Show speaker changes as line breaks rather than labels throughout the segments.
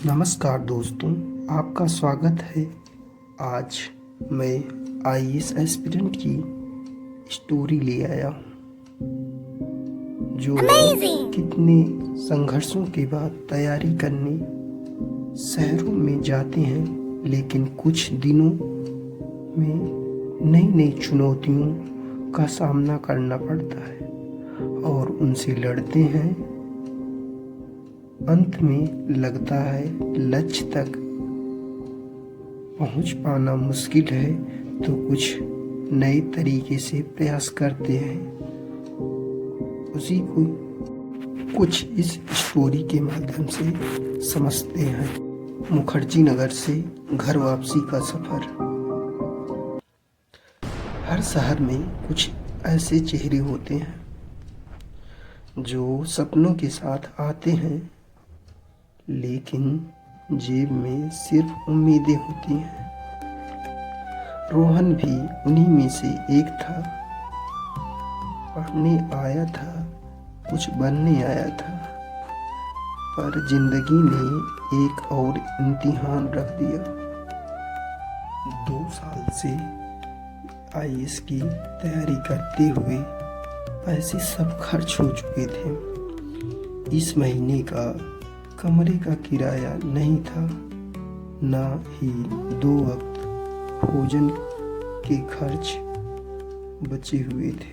नमस्कार दोस्तों, आपका स्वागत है। आज मैं आईएएस एस्पिरेंट की स्टोरी ले आया हूँ, जो कितने संघर्षों के बाद तैयारी करने शहरों में जाते हैं, लेकिन कुछ दिनों में नई नई चुनौतियों का सामना करना पड़ता है और उनसे लड़ते हैं। अंत में लगता है लक्ष्य तक पहुंच पाना मुश्किल है, तो कुछ नए तरीके से प्रयास करते हैं। उसी को कुछ इस स्टोरी के माध्यम से समझते हैं। मुखर्जी नगर से घर वापसी का सफर। हर शहर में कुछ ऐसे चेहरे होते हैं जो सपनों के साथ आते हैं, लेकिन जेब में सिर्फ उम्मीदें होती हैं। रोहन भी उन्हीं में से एक था। पढ़ने आया था, कुछ बनने आया था, पर जिंदगी ने एक और इम्तिहान रख दिया। 2 साल से आईएएस की तैयारी करते हुए पैसे सब खर्च हो चुके थे। इस महीने का कमरे का किराया नहीं था, ना ही 2 वक्त भोजन के खर्च बचे हुए थे।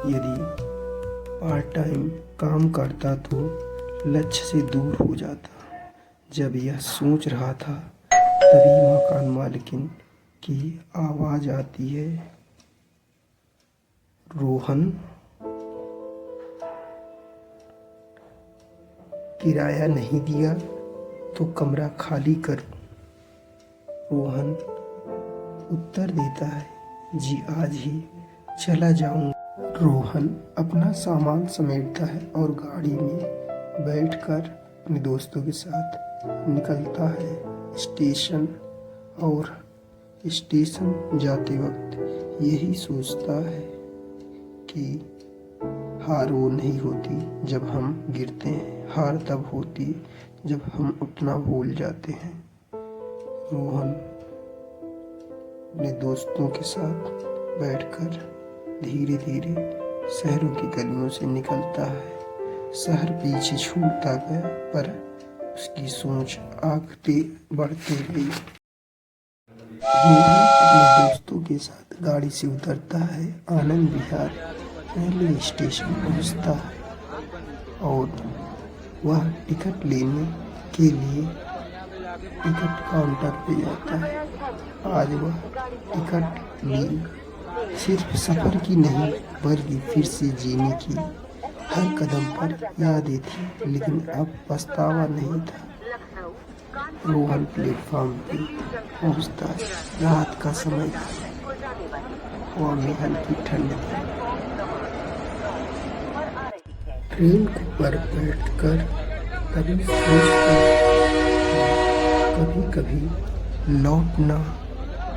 यदि पार्ट टाइम काम करता तो लक्ष्य से दूर हो जाता। जब यह सोच रहा था, तभी मकान मालिकिन की आवाज आती है, रोहन, किराया नहीं दिया तो कमरा खाली कर। रोहन उत्तर देता है, जी आज ही चला जाऊंगा। रोहन अपना सामान समेटता है और गाड़ी में बैठकर अपने दोस्तों के साथ निकलता है स्टेशन। और स्टेशन जाते वक्त यही सोचता है कि हार वो नहीं होती जब हम गिरते हैं, हार तब होती जब हम उठना भूल जाते हैं। रोहन अपने दोस्तों के साथ बैठकर धीरे धीरे शहरों की गलियों से निकलता है। शहर पीछे छूटता गया, पर उसकी सोच आगे बढ़ती गई। रोहन अपने दोस्तों के साथ गाड़ी से उतरता है, आनंद विहार रेलवे स्टेशन पहुंचता है और वह टिकट लेने के लिए टिकट काउंटर पे जाता है। आज वह टिकट ली सिर्फ सफर की नहीं, बल्कि फिर से जीने की। हर कदम पर यादें थी, लेकिन अब पछतावा नहीं था। रोहन प्लेटफॉर्म पे पहुंचता है। रात का समय था, हवा में हल्की ठंड थी। ट्रेन पर बैठकर कभी सोचता, कभी कभी लौटना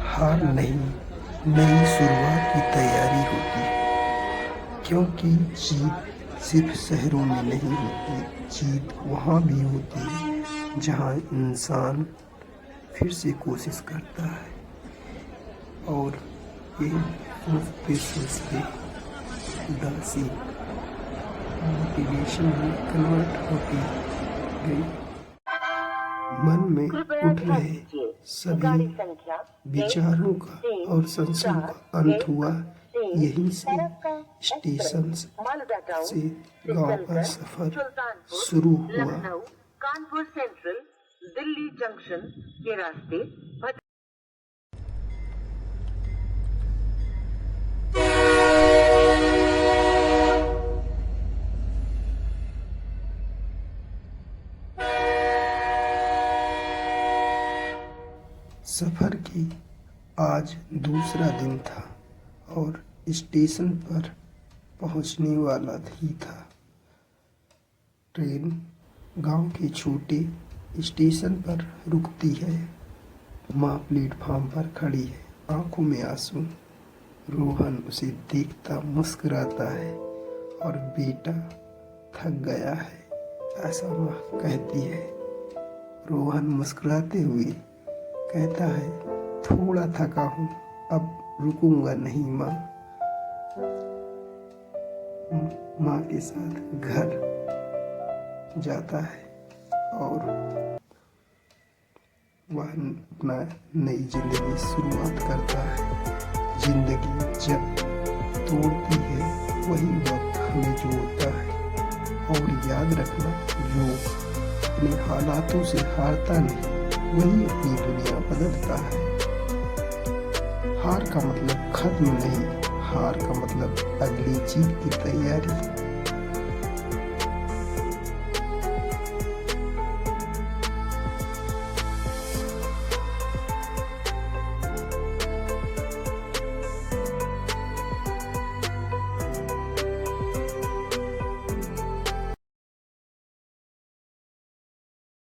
हार नहीं, नई शुरुआत की तैयारी होती है। क्योंकि जीत सिर्फ शहरों में नहीं होती, जीत वहाँ भी होती है जहाँ इंसान फिर से कोशिश करता है। और ये सोचते दासी मोटिवेशन में कन्वर्ट होती गई। मन में उठ रहे सभी विचारों का और संशयों का अंत हुआ यहीं से। स्टेशन से गांव का सफर शुरू हुआ।
कानपुर सेंट्रल दिल्ली जंक्शन के रास्ते।
सफर की आज दूसरा दिन था और स्टेशन पर पहुंचने वाला ही था। ट्रेन गांव के छोटे स्टेशन पर रुकती है। माँ प्लेटफॉर्म पर खड़ी है, आंखों में आंसू। रोहन उसे देखता मुस्कुराता है और बेटा थक गया है, ऐसा माँ कहती है। रोहन मुस्कुराते हुए कहता है, थोड़ा थका हूँ, अब रुकूंगा नहीं माँ। माँ के साथ घर जाता है और वह अपना नई जिंदगी शुरुआत करता है। जिंदगी जब तोड़ती है वही वक्त हमें जोड़ता है। और याद रखना, जो अपने हालातों से हारता नहीं वही अपनी दुनिया बदलता है। हार का मतलब खत्म नहीं, हार का मतलब अगली जीत की तैयारी।